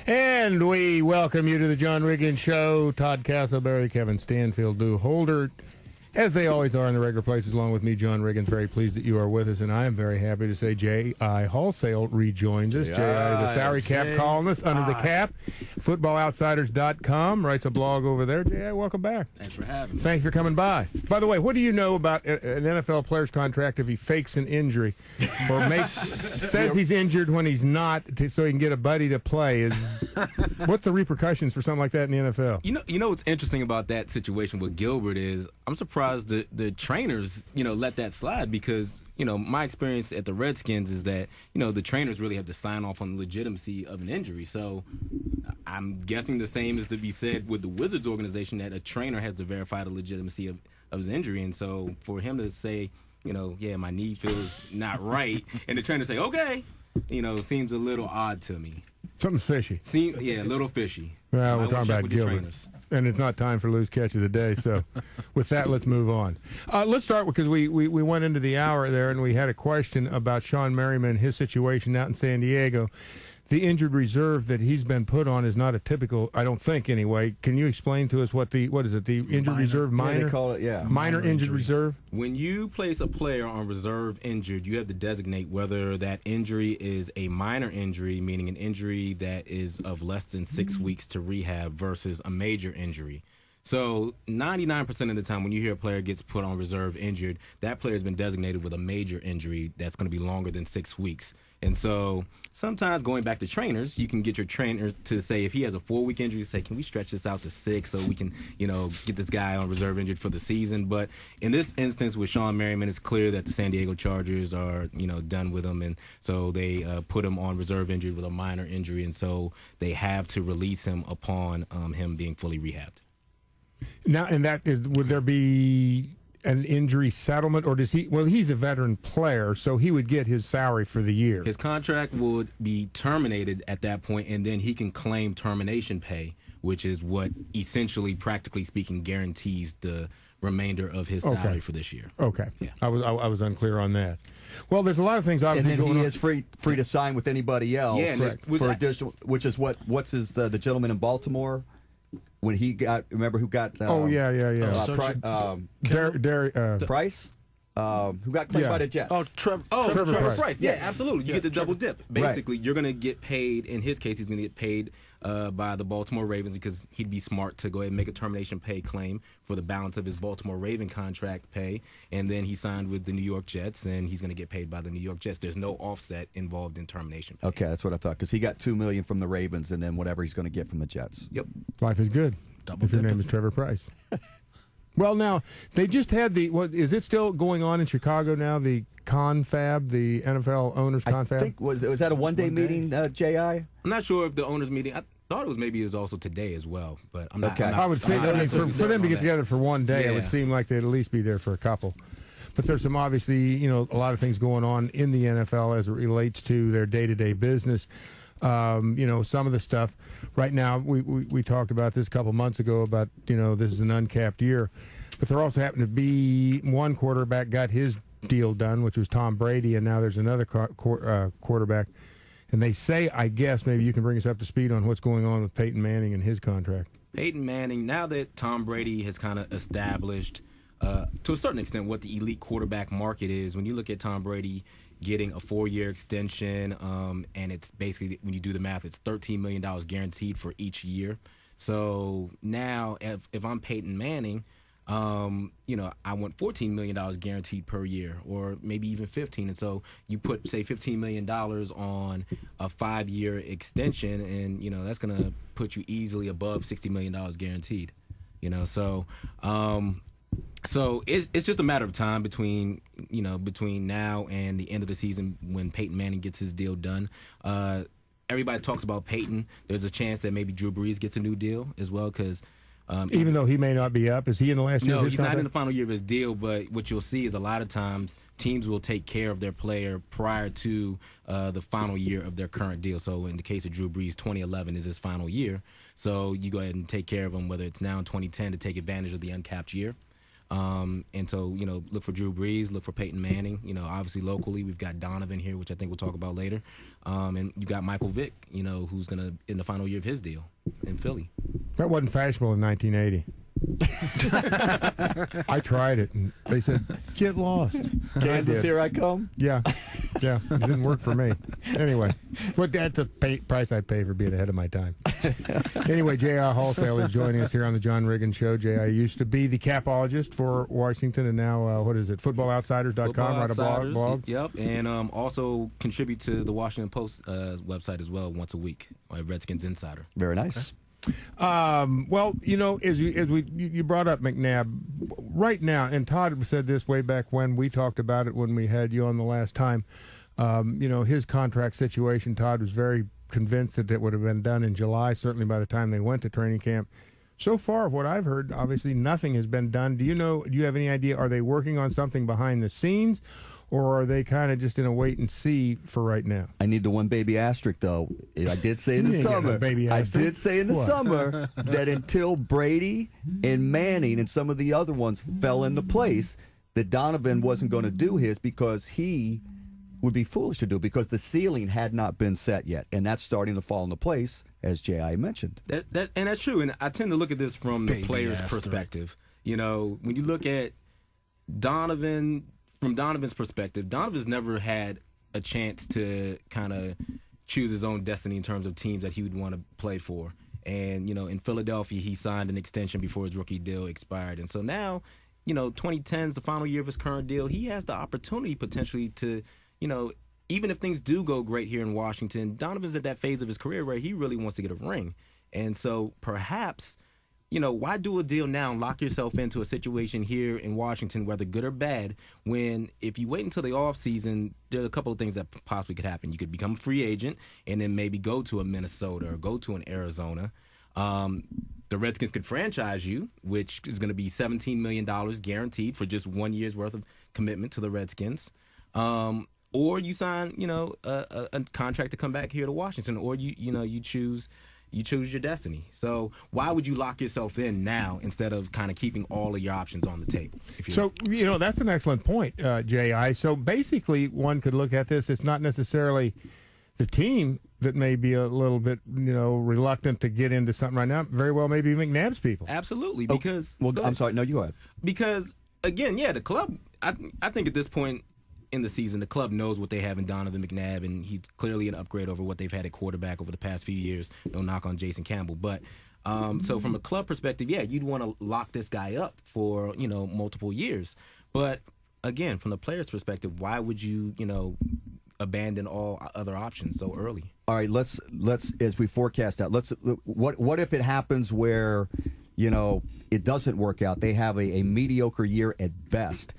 And we welcome you to the John Riggins Show. Tod Castleberry, Kevin Stanfield, Lou Holder, as they always are in the regular places, along with me, John Riggins. Very pleased that you are with us, and I am very happy to say J.I. Halsell rejoins us. J.I. is a salary cap columnist under the cap. FootballOutsiders.com, writes a blog over there. J.I., welcome back. Thanks for having me. Thanks for coming by. By the way, what do you know about an NFL player's contract if he fakes an injury or says he's injured when he's not, so he can get a buddy to play? What's the repercussions for something like that in the NFL? You know what's interesting about that situation with Gilbert is I'm surprised the trainers, let that slide because, my experience at the Redskins is that, the trainers really have to sign off on the legitimacy of an injury. So I'm guessing the same is to be said with the Wizards organization, that a trainer has to verify the legitimacy of his injury. And so for him to say, yeah, my knee feels not right, and the trainer say, okay, seems a little odd to me. Something's fishy. A little fishy. Well, we're talking about Gilbert. And it's not time for Lou's catch of the day. So with that, let's move on. Let's start because we went into the hour there and we had a question about Shawne Merriman, his situation out in San Diego. The injured reserve that he's been put on is not a typical, I don't think anyway. Can you explain to us what is it, the injured reserve minor? Yeah, they call it, minor injured reserve? When you place a player on reserve injured, you have to designate whether that injury is a minor injury, meaning an injury that is of less than 6 weeks to rehab, versus a major injury. So 99% of the time when you hear a player gets put on reserve injured, that player has been designated with a major injury that's going to be longer than 6 weeks. And so sometimes going back to trainers, you can get your trainer to say, if he has a 4-week injury, say, can we stretch this out to 6 so we can, get this guy on reserve injured for the season. But in this instance with Shawne Merriman, it's clear that the San Diego Chargers are, done with him. And so they put him on reserve injured with a minor injury. And so they have to release him upon him being fully rehabbed. Now, and would there be an injury settlement, or does he? Well, he's a veteran player, so he would get his salary for the year. His contract would be terminated at that point, and then he can claim termination pay, which is what essentially, practically speaking, guarantees the remainder of his salary for this year. Okay. Yeah. I was unclear on that. Well, there's a lot of things obviously going on. And then he is free to sign with anybody else. Yeah, for additional, which is what's the gentleman in Baltimore when he got, remember who got Price, who got claimed by the Jets. Trevor Price. Yeah, absolutely. You get the double dip. Basically, you're going to get paid. In his case, he's going to get paid by the Baltimore Ravens because he'd be smart to go ahead and make a termination pay claim for the balance of his Baltimore Raven contract pay. And then he signed with the New York Jets, and he's going to get paid by the New York Jets. There's no offset involved in termination pay. Okay, that's what I thought, because he got $2 million from the Ravens and then whatever he's going to get from the Jets. Yep. Life is good. If your name is Trevor Price. Well, now, they just had is it still going on in Chicago now, the confab, the NFL owners confab? I think, was that a one-day meeting, J.I.? I'm not sure if the owners meeting, I thought it was also today as well, but I'm not. Okay. I would think, for them to get together for one day, it would seem like they'd at least be there for a couple. But there's some, obviously, a lot of things going on in the NFL as it relates to their day-to-day business. Some of the stuff right now, we talked about this a couple months ago about, this is an uncapped year, but there also happened to be one quarterback got his deal done, which was Tom Brady, and now there's another quarterback. And they say, I guess, maybe you can bring us up to speed on what's going on with Peyton Manning and his contract. Peyton Manning, now that Tom Brady has kind of established, to a certain extent, what the elite quarterback market is, when you look at Tom Brady getting a 4-year extension, and it's basically, when you do the math, it's $13 million guaranteed for each year. So now, if I'm Peyton Manning, I want $14 million guaranteed per year, or maybe even 15. And so you put, say, $15 million on a 5-year extension, and, that's going to put you easily above $60 million guaranteed. So it's just a matter of time between now and the end of the season when Peyton Manning gets his deal done. Everybody talks about Peyton. There's a chance that maybe Drew Brees gets a new deal as well, because even though he may not be up, is he in the last year of his contract? No, he's not in the final year of his deal, but what you'll see is a lot of times teams will take care of their player prior to the final year of their current deal. So in the case of Drew Brees, 2011 is his final year. So you go ahead and take care of him, whether it's now in 2010 to take advantage of the uncapped year. And so, look for Drew Brees, look for Peyton Manning. Obviously locally, we've got Donovan here, which I think we'll talk about later. And you got Michael Vick, who's going to, in the final year of his deal in Philly. That wasn't fashionable in 1980. I tried it, and they said, "Get lost." Kansas, here I come. Yeah, it didn't work for me. Anyway, that's the price I pay for being ahead of my time. Anyway, J.I. Halsell is joining us here on the John Riggins Show. J.I. used to be the capologist for Washington, and now, what is it, FootballOutsiders.com, write a blog? Yep, and also contribute to the Washington Post website as well once a week, Redskins Insider. Very nice. Well, as you brought up McNabb, right now, and Tod said this way back when we talked about it when we had you on the last time. His contract situation, Tod was very convinced that it would have been done in July, certainly by the time they went to training camp. So far, what I've heard, obviously nothing has been done. Do you have any idea, are they working on something behind the scenes, or are they kind of just in a wait and see for right now? I need the one baby asterisk, though. I did say in the summer. Summer that until Brady and Manning and some of the other ones fell into place, that Donovan wasn't going to do his because he would be foolish to do because the ceiling had not been set yet, and that's starting to fall into place, as J.I. mentioned. And that's true, and I tend to look at this from the player's perspective. When you look at Donovan, from Donovan's perspective, Donovan's never had a chance to kind of choose his own destiny in terms of teams that he would want to play for. And, in Philadelphia, he signed an extension before his rookie deal expired. And so now, 2010 is the final year of his current deal. He has the opportunity potentially to, even if things do go great here in Washington, Donovan's at that phase of his career where he really wants to get a ring. And so perhaps, why do a deal now and lock yourself into a situation here in Washington, whether good or bad, when if you wait until the offseason, there are a couple of things that possibly could happen. You could become a free agent and then maybe go to a Minnesota or go to an Arizona. The Redskins could franchise you, which is going to be $17 million guaranteed for just 1 year's worth of commitment to the Redskins. Or you sign, a contract to come back here to Washington, or you choose your destiny. So why would you lock yourself in now instead of kind of keeping all of your options on the table? So, that's an excellent point, J.I. So basically, one could look at this. It's not necessarily the team that may be a little bit, reluctant to get into something right now. Very well, maybe McNabb's people. Absolutely, because... Well, I'm sorry. No, you go ahead. Because, again, the club, I think at this point in the season, the club knows what they have in Donovan McNabb, and he's clearly an upgrade over what they've had at quarterback over the past few years. No knock on Jason Campbell. But so from a club perspective, you'd want to lock this guy up for, multiple years. But, again, from the player's perspective, why would you, abandon all other options so early? All right, let's as we forecast out, what if it happens where, it doesn't work out? They have a mediocre year at best,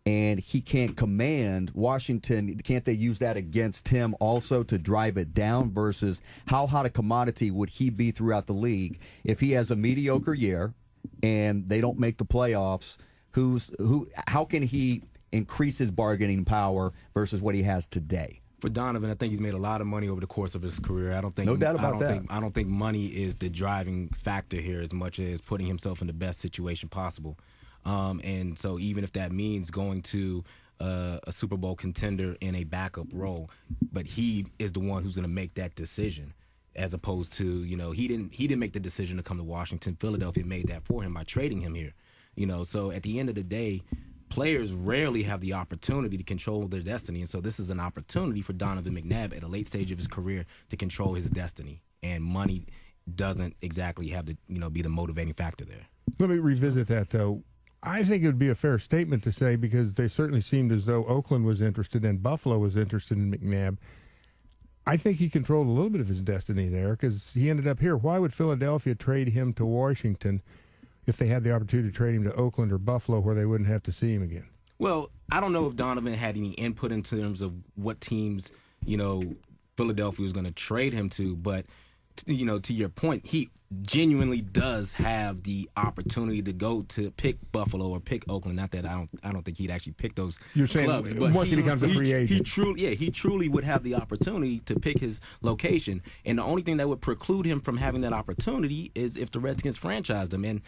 and he can't command Washington. Can't they use that against him also to drive it down versus how hot a commodity would he be throughout the league if he has a mediocre year and they don't make the playoffs? How can he increase his bargaining power versus what he has today? For Donovan, I think he's made a lot of money over the course of his career. I don't think no doubt about that. I don't think money is the driving factor here as much as putting himself in the best situation possible. And so even if that means going to a Super Bowl contender in a backup role, but he is the one who's going to make that decision, as opposed to, he didn't make the decision to come to Washington. Philadelphia made that for him by trading him here. So at the end of the day, players rarely have the opportunity to control their destiny. And so this is an opportunity for Donovan McNabb at a late stage of his career to control his destiny. And money doesn't exactly have to, be the motivating factor there. Let me revisit that, though. I think it would be a fair statement to say, because they certainly seemed as though Oakland was interested and Buffalo was interested in McNabb. I think he controlled a little bit of his destiny there because he ended up here. Why would Philadelphia trade him to Washington if they had the opportunity to trade him to Oakland or Buffalo where they wouldn't have to see him again? Well, I don't know if Donovan had any input in terms of what teams, Philadelphia was going to trade him to, but to your point, he genuinely does have the opportunity to go to pick Buffalo or pick Oakland. Not that I don't think he'd actually pick those You're saying clubs, but once he becomes a free agent. He truly would have the opportunity to pick his location. And the only thing that would preclude him from having that opportunity is if the Redskins franchised him. And,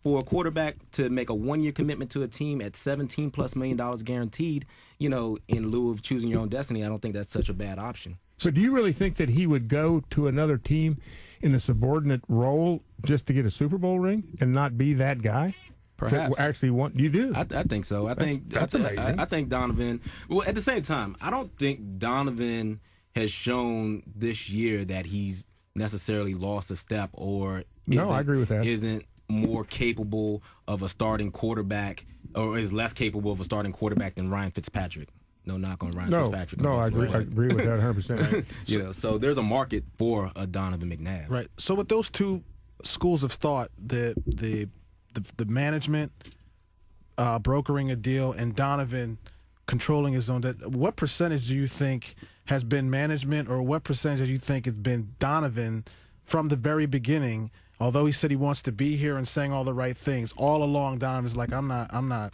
for a quarterback to make a 1-year commitment to a team at $17+ million guaranteed, in lieu of choosing your own destiny, I don't think that's such a bad option. So do you really think that he would go to another team in a subordinate role just to get a Super Bowl ring and not be that guy? Perhaps. You do? I think so. That's amazing. I think Donovan. Well, at the same time, I don't think Donovan has shown this year that he's necessarily lost a step or I agree with that. Isn't more capable of a starting quarterback or is less capable of a starting quarterback than Ryan Fitzpatrick. No knock on Ryan Fitzpatrick. No, I agree with that 100%. Right? So there's a market for a Donovan McNabb. Right. So with those two schools of thought, the management brokering a deal and Donovan controlling his own debt, what percentage do you think has been management, or what percentage do you think has been Donovan from the very beginning? Although he said he wants to be here and saying all the right things, all along Donovan's like, I'm not.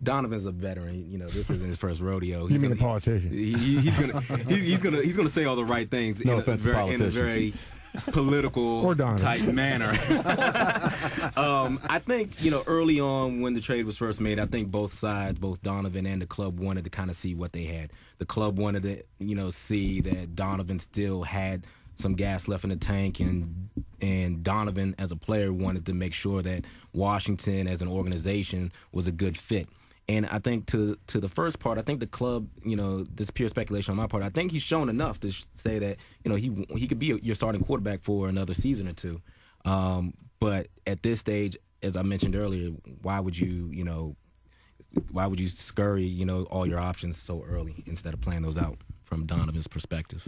Donovan's a veteran. This isn't his first rodeo. You mean a politician? He's gonna say all the right things in a very political type manner. I think early on when the trade was first made, I think both sides, both Donovan and the club, wanted to kind of see what they had. The club wanted to see that Donovan still had some gas left in the tank, and Donovan as a player wanted to make sure that Washington as an organization was a good fit. And I think to the first part, I think the club, this is pure speculation on my part, I think he's shown enough to say that he could be your starting quarterback for another season or two. But at this stage, as I mentioned earlier, why would you scurry all your options so early instead of playing those out from Donovan's perspective?